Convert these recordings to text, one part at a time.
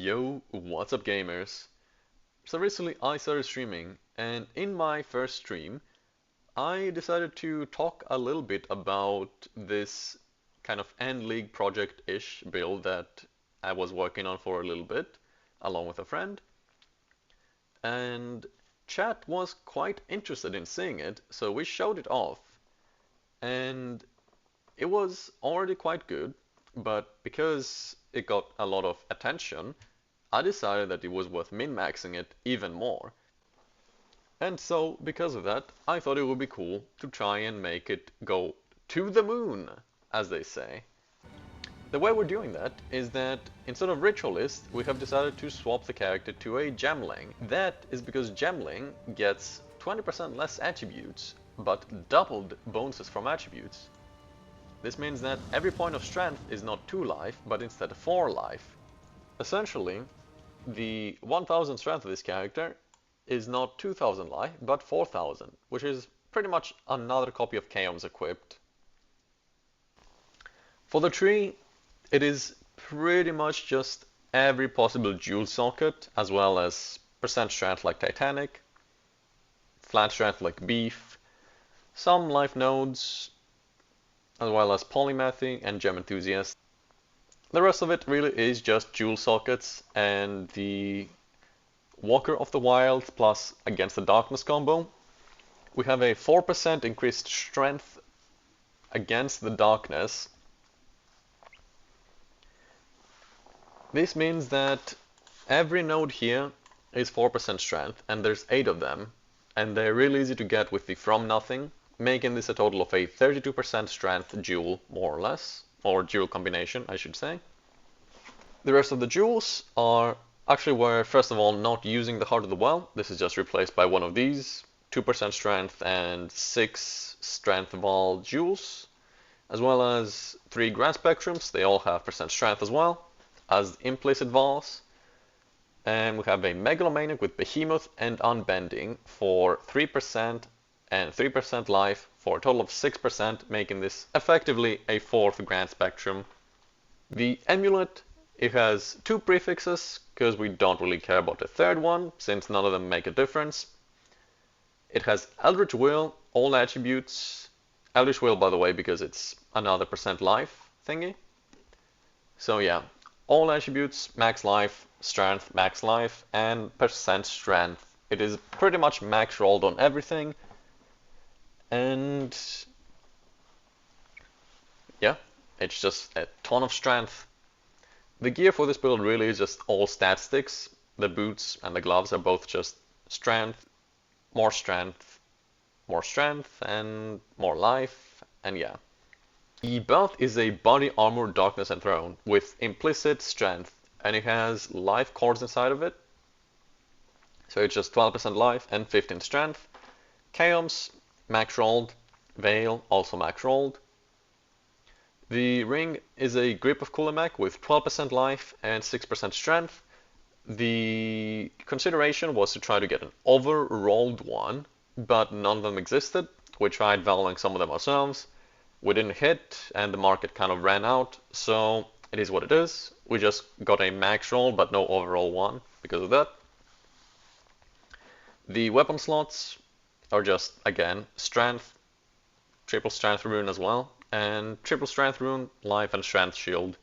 Yo, what's up gamers? So recently I started streaming, and in my first stream I decided to talk a little bit about this kind of end league project-ish build that I was working on for a little bit along with a friend, and chat was quite interested in seeing it, so we showed it off, and it was already quite good, but because it got a lot of attention, I decided that it was worth min-maxing it even more. And so, because of that, I thought it would be cool to try and make it go to the moon, as they say. The way we're doing that is that instead of Ritualist, we have decided to swap the character to a Gemling. That is because Gemling gets 20% less attributes, but doubled bonuses from attributes. This means that every point of strength is not 2 life, but instead 4 life. Essentially, the 1000 strength of this character is not 2000 life, but 4000, which is pretty much another copy of Chaos equipped. For the tree, it is pretty much just every possible jewel socket, as well as percent strength like Titanic, flat strength like Beef, some life nodes, as well as Polymathy and Gem Enthusiast. The rest of it really is just jewel sockets and the Walker of the Wilds plus Against the Darkness combo. We have a 4% increased strength against the darkness. This means that every node here is 4% strength, and there's 8 of them, and they're really easy to get with the From Nothing, making this a total of a 32% strength jewel, more or less, or jewel combination, I should say. The rest of the jewels are actually we're first of all not using the Heart of the Well. This is just replaced by one of these, 2% strength and 6 strength Vol jewels, as well as 3 Grand Spectrums. They all have percent strength as well, as implicit Vols. And we have a Megalomaniac with Behemoth and Unbending for 3% and 3% life for a total of 6%, making this effectively a 4th Grand Spectrum. The Amulet, it has 2 prefixes, because we don't really care about the third one, since none of them make a difference. It has Eldritch Will, all attributes. Eldritch Will, by the way, because it's another percent life thingy. So yeah, all attributes, max life, strength, max life, and percent strength. It is pretty much max rolled on everything. And yeah, it's just a ton of strength. The gear for this build really is just all stat sticks. The boots and the gloves are both just strength, more strength, more strength, and more life, and yeah. The belt is a body armor darkness and throne with implicit strength, and it has life cords inside of it. So it's just 12% life and 15 strength. Chaos, max rolled. Veil, also max rolled. The ring is a grip of Kulimak with 12% life and 6% strength. The consideration was to try to get an over-rolled one, but none of them existed. We tried valuing some of them ourselves. We didn't hit, and the market kind of ran out, so it is what it is. We just got a max roll, but no overall one because of that. The weapon slots are just, again, strength, triple strength rune as well, and triple strength rune, life and strength shield.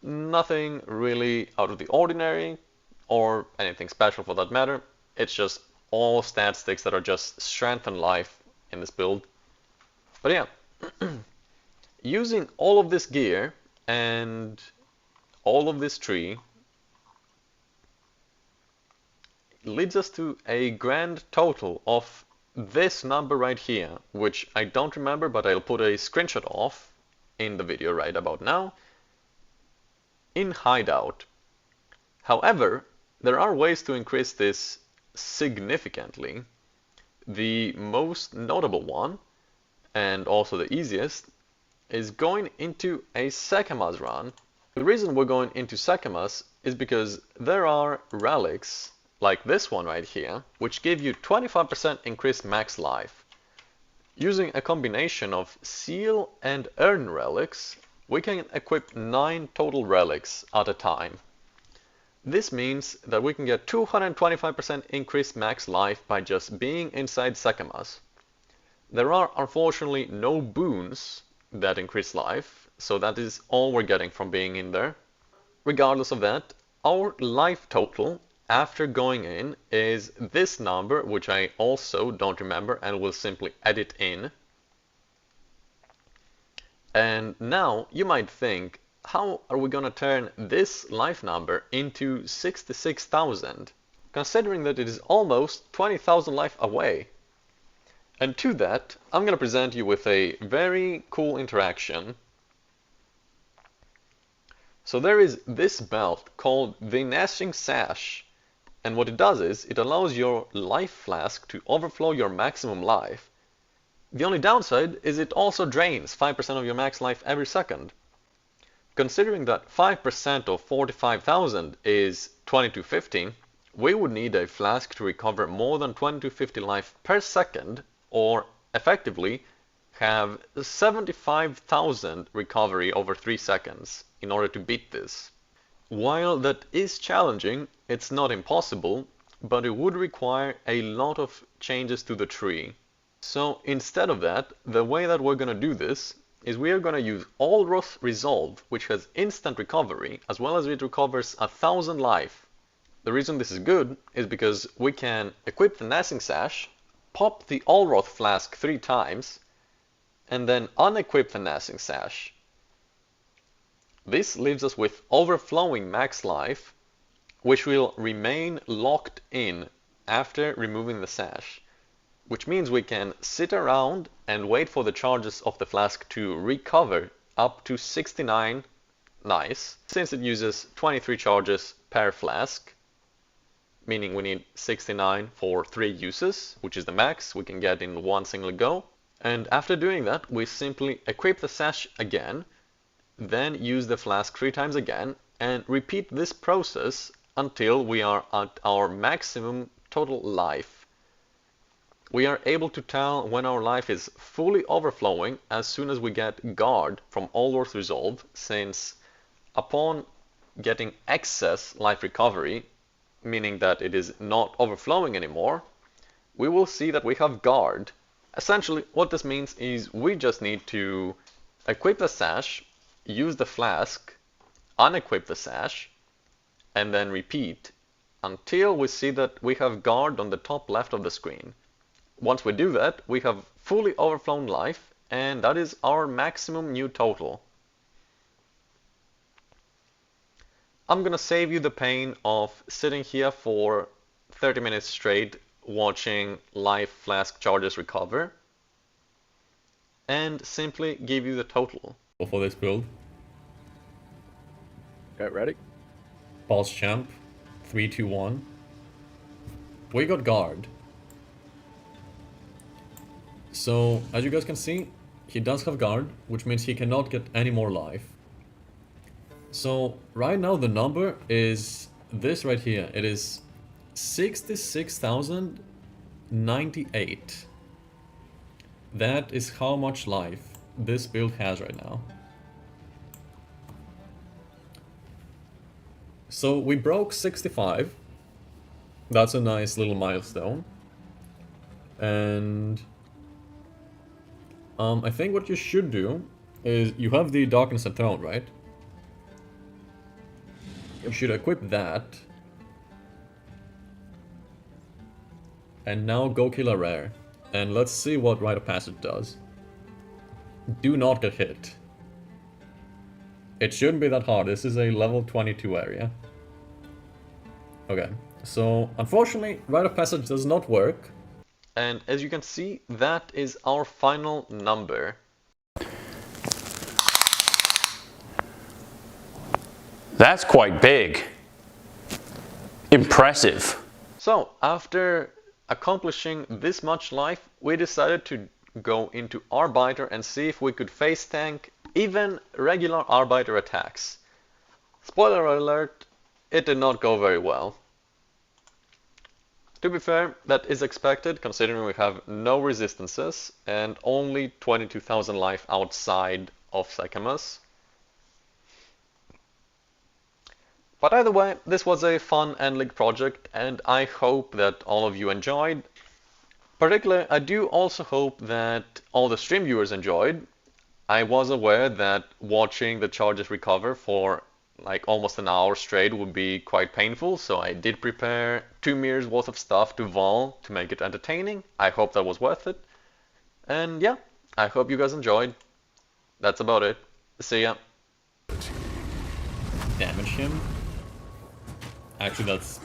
Nothing really out of the ordinary, or anything special for that matter. It's just all stat sticks that are just strength and life in this build. But yeah, using all of this gear and all of this tree leads us to a grand total of this number right here, which I don't remember, but I'll put a screenshot of in the video right about now, in Hideout. However, there are ways to increase this significantly. The most notable one, and also the easiest, is going into a Sekemas run. The reason we're going into Sekemas is because there are relics like this one right here, which give you 25% increased max life. Using a combination of Seal and Urn relics, we can equip 9 total relics at a time. This means that we can get 225% increased max life by just being inside Sakamas. There are unfortunately no boons that increase life, so that is all we're getting from being in there. Regardless of that, our life total after going in is this number, which I also don't remember and will simply edit in. And now you might think, how are we gonna turn this life number into 66,000, considering that it is almost 20,000 life away? And to that, I'm gonna present you with a very cool interaction. So there is this belt called the Gnashing Sash, and what it does is it allows your life flask to overflow your maximum life. The only downside is it also drains 5% of your max life every second. Considering that 5% of 45,000 is 2250, we would need a flask to recover more than 2250 life per second, or effectively have 75,000 recovery over 3 seconds in order to beat this. While that is challenging, it's not impossible, but it would require a lot of changes to the tree. So instead of that, the way that we're going to do this is we are going to use Allroth Resolve, which has instant recovery, as well as it recovers 1,000 life. The reason this is good is because we can equip the Gnashing Sash, pop the Allroth Flask 3 times, and then unequip the Gnashing Sash. This leaves us with overflowing max life, which will remain locked in after removing the sash, which means we can sit around and wait for the charges of the flask to recover up to 69, nice, since it uses 23 charges per flask, meaning we need 69 for 3 uses, which is the max we can get in one single go. And after doing that, we simply equip the sash again, then use the flask 3 times again, and repeat this process until we are at our maximum total life. We are able to tell when our life is fully overflowing as soon as we get Guard from Allroth Resolve, since upon getting excess life recovery, meaning that it is not overflowing anymore, we will see that we have Guard. Essentially, what this means is we just need to equip the sash, use the flask, unequip the sash, and then repeat until we see that we have Guard on the top left of the screen. Once we do that, we have fully overflown life, and that is our maximum new total. I'm gonna save you the pain of sitting here for 30 minutes straight watching life flask charges recover, and simply give you the total. For this build. Okay, ready? Pulse champ, 3, 2, 1. We got Guard. So, as you guys can see, he does have Guard, which means he cannot get any more life. So, right now the number is this right here. It is 66,098. That is how much life this build has right now. So, we broke 65. That's a nice little milestone. And I think what you should do is you have the Darkness and Throne, right? You should equip that. And now go kill a rare. And let's see what Rite of Passage does. Do not get hit. It shouldn't be that hard. This is a level 22 area. Okay, so unfortunately, Rite of Passage does not work. And as you can see, that is our final number. That's quite big. Impressive. So, after accomplishing this much life, we decided to go into Arbiter and see if we could face tank even regular Arbiter attacks. Spoiler alert, it did not go very well. To be fair, that is expected considering we have no resistances and only 22,000 life outside of Sakamas. But either way, this was a fun End League project, and I hope that all of you enjoyed. Particularly, I do also hope that all the stream viewers enjoyed. I was aware that watching the charges recover for like almost an hour straight would be quite painful, so I did prepare 2 mirrors worth of stuff to Vol to make it entertaining. I hope that was worth it. And yeah, I hope you guys enjoyed. That's about it. See ya. Damage him? Actually, that's...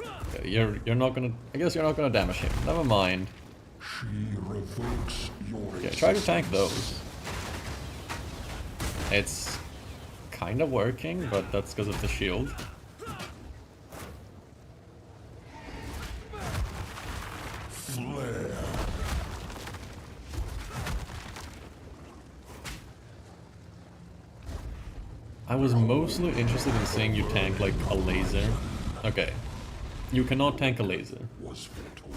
You're not gonna... I guess you're not gonna damage him. Never mind. She revokes your Yeah, try to tank those. It's kind of working, but that's because of the shield. flare. I was mostly interested in seeing you tank like a laser. Okay. You cannot tank a laser. Was foretold.